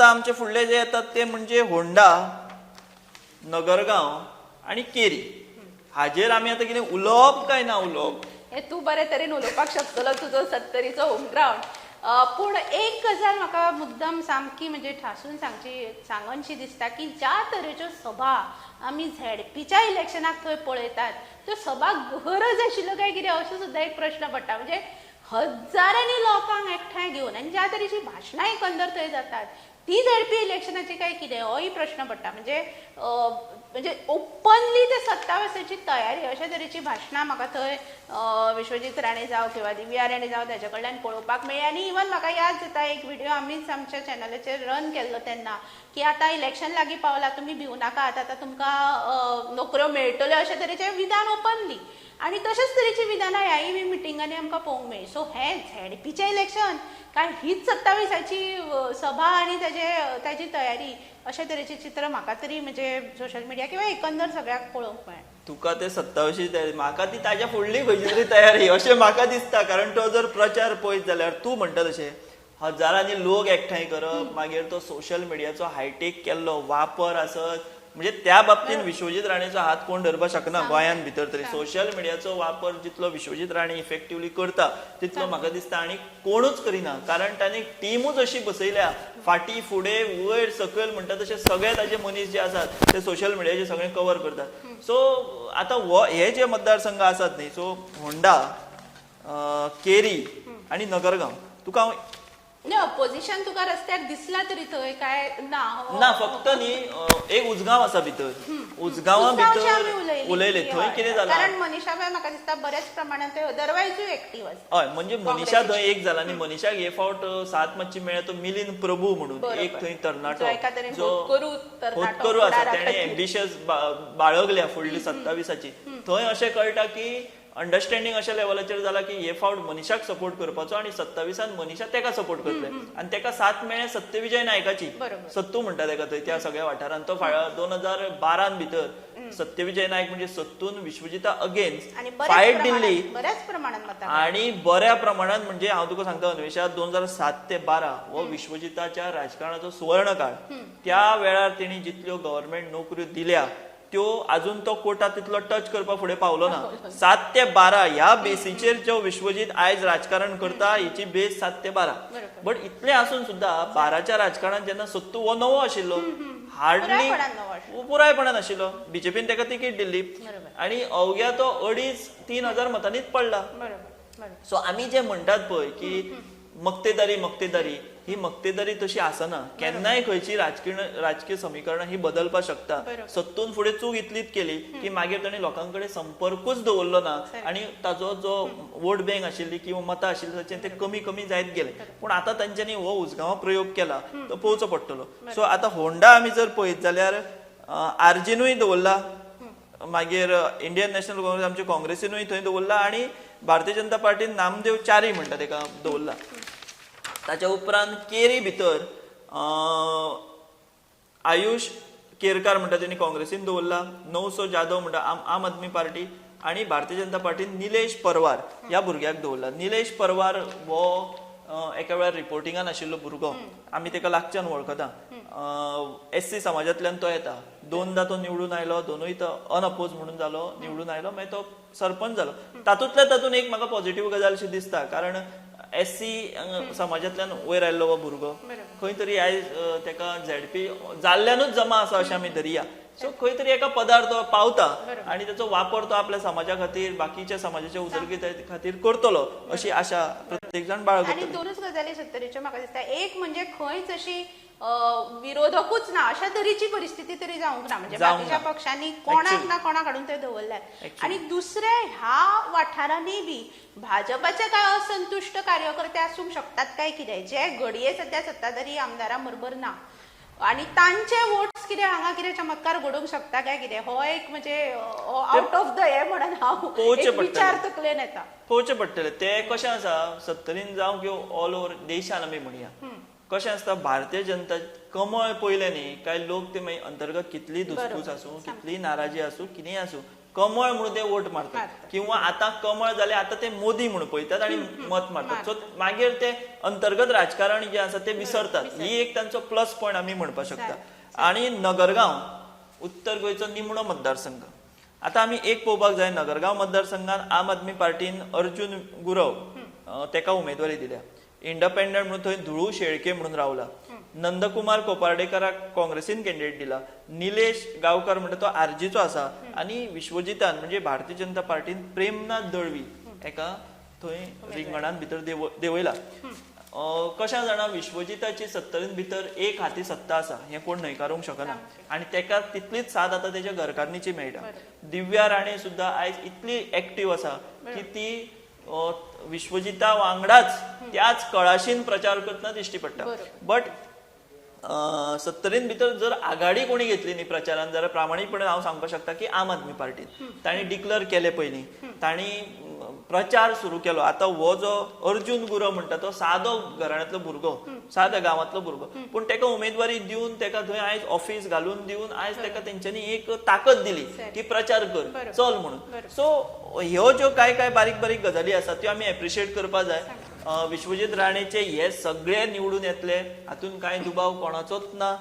आता आमचे फुडले जे येतात ते म्हणजे होंडा, नगरगांव आणि केरी. हाजेर आमी आता कितें उलोवप काय ना उलोवप? हे तू बरे तरेन उलोवपाक शकतलो तुजो सत्तरीचो होम ग्राउंड. पूण एक गजाल म्हाका मुद्दम सामकी म्हणजे ठासून सांगनशी दिसता की ज्या तरेच्यो सभा आमी झेडपीच्या इलेक्शनाक थंय पळयतात त्यो सभा गरज आशिल्ल्यो काय कितें असो सुद्दां एक प्रश्न पडटा. म्हणजे हजारांनी लोकांक एकठांय घेवन आनी ज्या तरेची भाशणां एकंदर थंय जातात ती झेडपी इलेक्शनाची काय कितें होय प्रश्न पडटा. म्हणजे ओपनली ते 27ची तयारी अशा तरेची भाशणां म्हाका थंय विश्वजीत राणे जावं किंवा दिव्या राणे जावं ताचे कडल्यान पळोवपाक मेळ्ळी. आनी इवन म्हाका याद जाता एक व्हिडिओ आमीच आमच्या चॅनलाचेर रन केल्लो तेन्ना की आतां इलेक्शन लागीं पावला, तुमी भिवू नाकात, आतां तुमकां नोकऱ्यो मेळटल्यो अशा तरेचें विधान ओपनली. आणि तशाच तरेची विधानां ह्याय बी मिटिंगांनी आमकां पळोवंक मेळ्ळी. सो हें झेडपीचें इलेक्शन काय हीच 27ची सभा आनी ताची तयारी अशा तरेचें चित्र म्हाका तरी म्हणजे सोशल मिडिया किंवा एकंदर सगळ्याक पळोवंक मेळ्ळें. तुका ते 27ची तयारी, म्हाका ती ताज्या फुडली खंयची तरी तयारी अशें म्हाका दिसता. कारण तो जर प्रचार पळयत जाल्यार तूं म्हणटा तशें हजारांनी लोक एकठांय करप, मागीर तो सोशल मिडियाचो हायटेक केल्लो वापर आसत. म्हणजे त्या बाबतीन विश्वजीत राणेचो हात कोण धरपाक शकना गोंयान भितर तरी. सोशल मिडियाचो वापर जितलो विश्वजीत राणे इफेक्टिवली करता तितलो म्हाका दिसता आनी कोणूच करिना. कारण तांणी टिमूच अशी बसयल्या फाटीं फुडें वयर सकयल म्हणटा तशें सगळे ताजे मनीस जे आसात ते सोशल मिडियाचे सगळे कवर करतात. सो आतां हे जे मतदारसंघ आसात न्ही, सो होंडा, केरी आनी नगरगांव, तुका अपोजिशन तुका रस्त्यार दिसला तरी थंय काय ना? ना, फक्त न्ही एक उजगांव आसा भितर, उजगांवा भितर उलयले थंय कितें जालां. कारण मनीषाबाई म्हाका दिसता बऱ्याच प्रमाणात ते अदरवायजूय एक्टिव्ह आसा. हय, म्हणजे मनीषा थंय एक जाला आनी मनीषाक हे फावट साथ मातशी मेळ्ळ्या तो मिलिंद प्रभू म्हणून एक थंय तरणाटो जो होतकरू आसा, तेणे एम्बिशियस बाळगल्या फुडली 27ची. थंय अशें कळटा की अंडरस्टँडिंग अशा लेवलाचेर जाला की हे फावट मनीषाक सपोर्ट करपाचो आनी 27 मनीषा तेका सपोर्ट करतले. आनी तेका साथ मेळ्ळे सत्यविजय नायकाची, सत्तू म्हणटा तेका थंय त्या सगळ्या वाठारांत. तो 2012 भितर सत्यविजय नायक म्हणजे सत्तून विश्वजिता अगेन्स्ट फायट दिल्ली बऱ्याच प्रमाणात आणि बऱ्या प्रमाणात. म्हणजे हांव तुका सांगता अन्वेषा, 2007 ते 12 हो विश्वजिताच्या राजकारणाचो सुवर्ण काळ. त्या वेळार तेणी जितल्यो गव्हर्नमेंट नोकऱ्यो दिल्या त्यो अजून तो कोटा तितलो टच करपा फुडें पावलो ना. 7 ते 12 ह्या बेसीचेर जो विश्वजीत आयज राजकारण करता हेची बेस 7 ते 12. बट इतलें आसून सुद्धा 12च्या राजकारणात जेन्ना सत्तू हो नवो आशिल्लो, हार्डली पुरायपणान आशिल्लो, बीजेपीन तेका तिकीट दिल्ली आनी अवघ्या तो 2,500-3,000 हजार मतांनीच पडला. सो आमी जे म्हणटात पळय की मक्तेदारी ही मक्तेदारी तशी आसना. केन्नाय खंयची राजकीय समीकरणां ही बदलपाक शकता. सत्तून फुडें चूक इतलीच केली की मागीर ताणें लोकांकडेन संपर्कूच दवरलो ना आनी ताजो जो वोट बँक आशिल्ली किंवा मतां आशिल्ली ताचें ते कमी जायत गेले. पूण आतां तांच्यांनी हो उजगांवा प्रयोग केला तो पळोवचो पडटलो. सो आतां होंडा आमी जर पळयत जाल्यार आर्जीनूय दवरला, मागीर इंडियन नॅशनल काँग्रेस आमच्या काँग्रेसीनूय थंय दवरला आनी भारतीय जनता पार्टीन नामदेव च्यारी म्हणटा तेका दवरला. ताच्या उपरांत केरी भितर आयुष केरकार म्हणटा तेणी काँग्रेसीन दवरला, नवसो जाधव म्हणटा आम आदमी पार्टी आनी भारतीय जनता पार्टीन निलेश परवार ह्या भुरग्याक दवरला. निलेश परवार हो एका वेळार रिपोर्टिंगान आशिल्लो भुरगो, आमी तेका लागच्यान वळखता. SC समाजांतल्यान तो येता. 2दा तो निवडून आयलो, दोनूय तो अनअपोज म्हणून जालो, निवडून आयलो, मागीर तो सरपंच जालो. तातूंतल्या एक म्हाका पॉझिटिव्ह गजाल अशी दिसता, कारण SC समाजांतल्यान वयर आयल्लो हो भुरगो खंय तरी आयज तेका झेडपी जाल्ल्यानूच जमा आसा अशें आमी धरया. सो खंय तरी एका पदार तो पावता आनी ताचो वापर तो आपल्या समाजा खातीर, बाकीच्या समाजाच्या उदरगती खातीर करतलो अशी आशा प्रत्येक जाण बाळगता. आनी दोनूच गजाली सत्तरीच्यो म्हाका दिसता. एक म्हणजे खंयच अशी विरोधकूच ना अशा तरेची परिस्थिती तरी जावंक ना. म्हणजे बाकीच्या पक्षांनी कोणाक ना कोणाक हाडून ते दवरल्यात. आणि दुसरें ह्या वाठारांनी बी भाजपाचे काय असंतुष्ट कार्यकर्ते आसूंक शकतात काय कितें, जे घडये सध्या सत्ताधारी आमदारां बरोबर ना आणि तांचे वोट्स कितें हांगा कितें चमत्कार घडोवंक शकता काय कितें, हो एक म्हणजे आउट ऑफ द हे म्हणून हांव विचार तकलेन येता. पळोवचें पडटलें ते कशें आसा. सत्तरीन जावं किंवा ऑल ओव्हर देशान आमी म्हणया कशें आसता. भारतीय जनता कमळ पयलें न्ही काय लोक ते मागीर अंतर्गत कितली धुसफूस आसूं, कितली नाराजी आसूं, कितेंय आसूं, कमळ म्हणून ते वोट मारतात किंवा आता कमळ जाले आता ते मोदी म्हणून पळयतात आणि मत मारतात. सो मागीर ते अंतर्गत राजकारण जे आसा ते विसरतात. ही एक तांचो प्लस पॉयंट आमी म्हणपाक शकता. आणि नगरगांव उत्तर गोंयचो निमणो मतदारसंघ. आता आमी एक पळोवपाक जाय, नगरगांव मतदारसंघात आम आदमी पार्टीन अर्जुन गुरव तेका उमेदवारी दिल्या. इंडिपेंडंट म्हणून थंय धुळू शेळके म्हणून रावला. नंदकुमार कोपार्डेकराक काँग्रेसीन कॅन्डिडेट दिला. निलेश गांवकार म्हणटा तो आरजीचो आसा. आणि विश्वजितान म्हणजे भारतीय जनता पार्टीन प्रेमनाथ दळवी एका थंय रिंगणान भितर देवयला. कशा जाणा विश्वजिताची 70 भितर एक हाती सत्ता आसा हे कोण न्हयकारूंक शकना. आणि तेका तितलीच साथ आतां तेच्या घरकारणीची मेळटा. दिव्या राणे सुद्धा आयज इतली एक्टिव्ह आसा की ती विश्वजिता वांगडाच त्याच कळाशीन प्रचार करतना दिश्टी पडटा. बट 70 भितर जर आघाडी कोणी घेतली न्ही प्रचारान जाल्यार प्रामाणीकपणान हांव सांगपाक शकता की आम आदमी पार्टीन. तांणी डिक्लेअर केले पयलीं, तांणी प्रचार सुरू केलो. आता हो जो अर्जुन गुरव म्हणटा तो सादो घराण्यांतलो भुरगो, साद्या गांवांतलो भुरगो, पूण तेका उमेदवारी दिवन तेका थंय आयज ऑफिस घालून दिवन आयज तेका तेंच्यांनी एक ताकद दिली की प्रचार कर चल म्हणून. सो ह्यो ज्यो काय बारीक बारीक गजाली आसात त्यो आमी एप्रिशिएट करपा जाय. विश्वजित राणेचे हे सगळे निवडून येतले हातून कांय दुबाव कोणाचोच ना.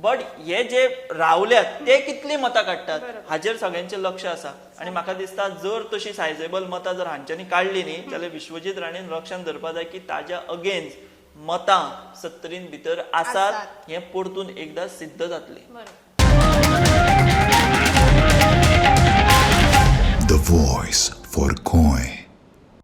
बट हे जे रावल्यात ते कितली मतां काडटात हाचेर सगळ्यांचें लक्ष आसा. आणि म्हाका दिसता जर तशी सायजेबल मतां जर हांच्यांनी काडली न्ही जाल्यार विश्वजित राणेन लक्षांत धरपा जाय की ताज्या अगेन्स्ट मतां 70 भितर आसात हें परतून एकदां सिद्ध जातलें. The voice for Goy.